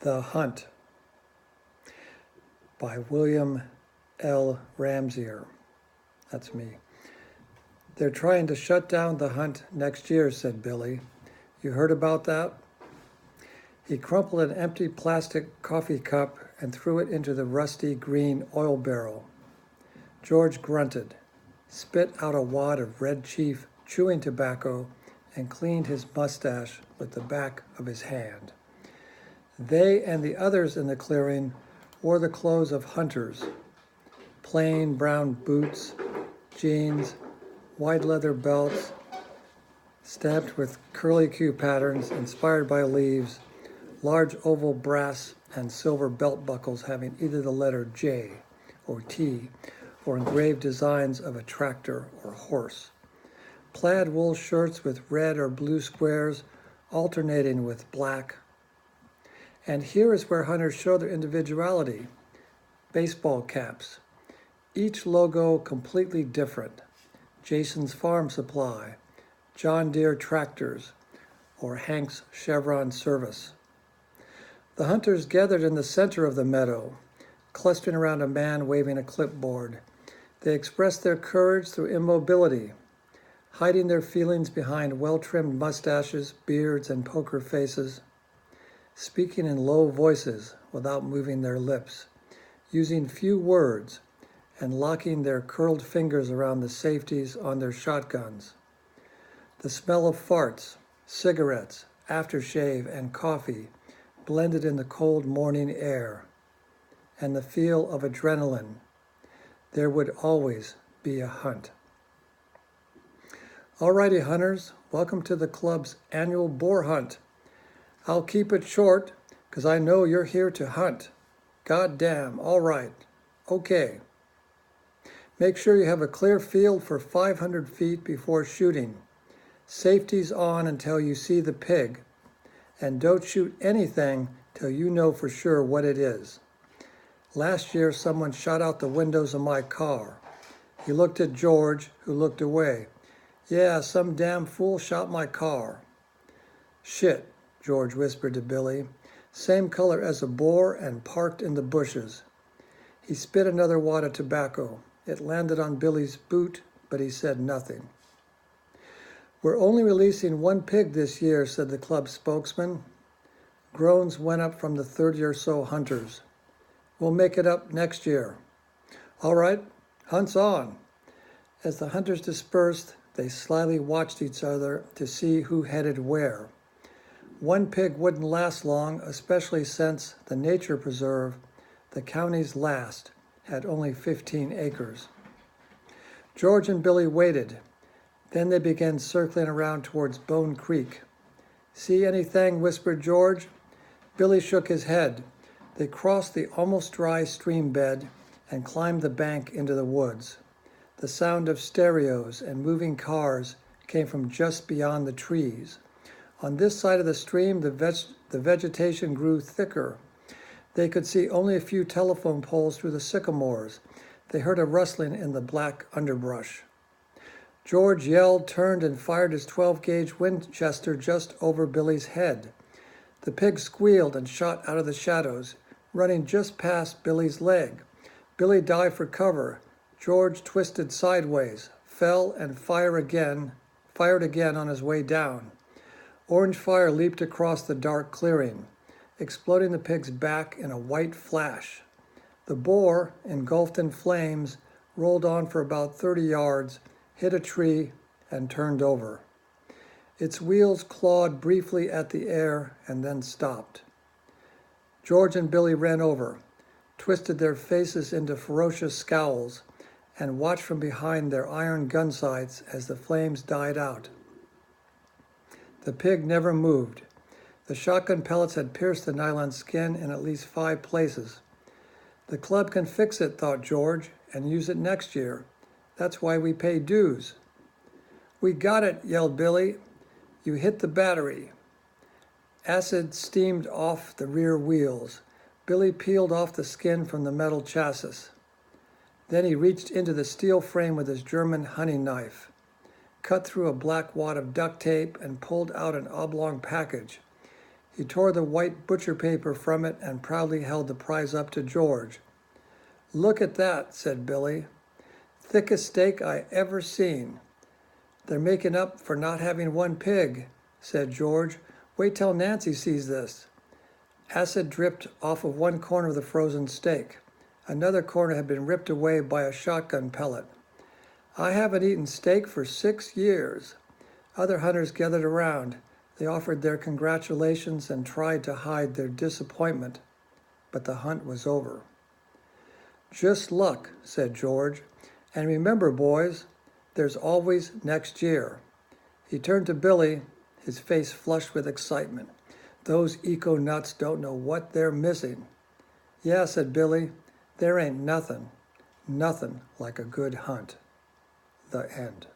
The Hunt by William L. Ramseyer. That's me. They're trying to shut down the hunt next year, said Billy. You heard about that? He crumpled an empty plastic coffee cup and threw it into the rusty green oil barrel. George grunted, spit out a wad of Red Chief chewing tobacco, and cleaned his mustache with the back of his hand. They and the others in the clearing wore the clothes of hunters, plain brown boots, jeans, wide leather belts, stamped with curlicue patterns inspired by leaves, large oval brass and silver belt buckles having either the letter J or T or engraved designs of a tractor or horse. Plaid wool shirts with red or blue squares alternating with black. And here is where hunters show their individuality. Baseball caps, each logo completely different. Jason's Farm Supply, John Deere Tractors, or Hank's Chevron Service. The hunters gathered in the center of the meadow, clustering around a man waving a clipboard. They expressed their courage through immobility, hiding their feelings behind well-trimmed mustaches, beards, and poker faces, speaking in low voices without moving their lips, using few words, and locking their curled fingers around the safeties on their shotguns. The smell of farts, cigarettes, aftershave, and coffee blended in the cold morning air, and the feel of adrenaline. There would always be a hunt. Alrighty, hunters, welcome to the club's annual boar hunt. I'll keep it short, 'cause I know you're here to hunt. God damn, all right, okay. Make sure you have a clear field for 500 feet before shooting. Safety's on until you see the pig, and don't shoot anything till you know for sure what it is. Last year, someone shot out the windows of my car. He looked at George, who looked away. Yeah, some damn fool shot my car. Shit, George whispered to Billy. Same color as a boar and parked in the bushes. He spit another wad of tobacco. It landed on Billy's boot, but he said nothing. We're only releasing one pig this year, said the club spokesman. Groans went up from the 30 or so hunters. We'll make it up next year. All right, hunt's on. As the hunters dispersed, they slyly watched each other to see who headed where. One pig wouldn't last long, especially since the nature preserve, the county's last, had only 15 acres. George and Billy waited. Then they began circling around towards Bone Creek. See anything? Whispered George. Billy shook his head. They crossed the almost dry stream bed and climbed the bank into the woods. The sound of stereos and moving cars came from just beyond the trees. On this side of the stream, the vegetation grew thicker. They could see only a few telephone poles through the sycamores. They heard a rustling in the black underbrush. George yelled, turned, and fired his 12-gauge Winchester just over Billy's head. The pig squealed and shot out of the shadows, running just past Billy's leg. Billy dived for cover. George twisted sideways, fell, and fired again on his way down. Orange fire leaped across the dark clearing, exploding the pig's back in a white flash. The boar, engulfed in flames, rolled on for about 30 yards, hit a tree, and turned over. Its wheels clawed briefly at the air and then stopped. George and Billy ran over, twisted their faces into ferocious scowls, and watched from behind their iron gun sights as the flames died out. The pig never moved. The shotgun pellets had pierced the nylon skin in at least 5 places. The club can fix it, thought George, and use it next year. That's why we pay dues. We got it, yelled Billy. You hit the battery. Acid steamed off the rear wheels. Billy peeled off the skin from the metal chassis. Then he reached into the steel frame with his German hunting knife, cut through a black wad of duct tape, and pulled out an oblong package. He tore the white butcher paper from it and proudly held the prize up to George. "Look at that," said Billy. "Thickest steak I ever seen." "They're making up for not having one pig," said George. "Wait till Nancy sees this." Acid dripped off of one corner of the frozen steak. Another corner had been ripped away by a shotgun pellet. "I haven't eaten steak for 6 years." Other hunters gathered around. They offered their congratulations and tried to hide their disappointment, but the hunt was over. "Just luck," said George. "And remember, boys, there's always next year." He turned to Billy, his face flushed with excitement. "Those eco-nuts don't know what they're missing." "Yeah," said Billy, "there ain't nothing like a good hunt." The end.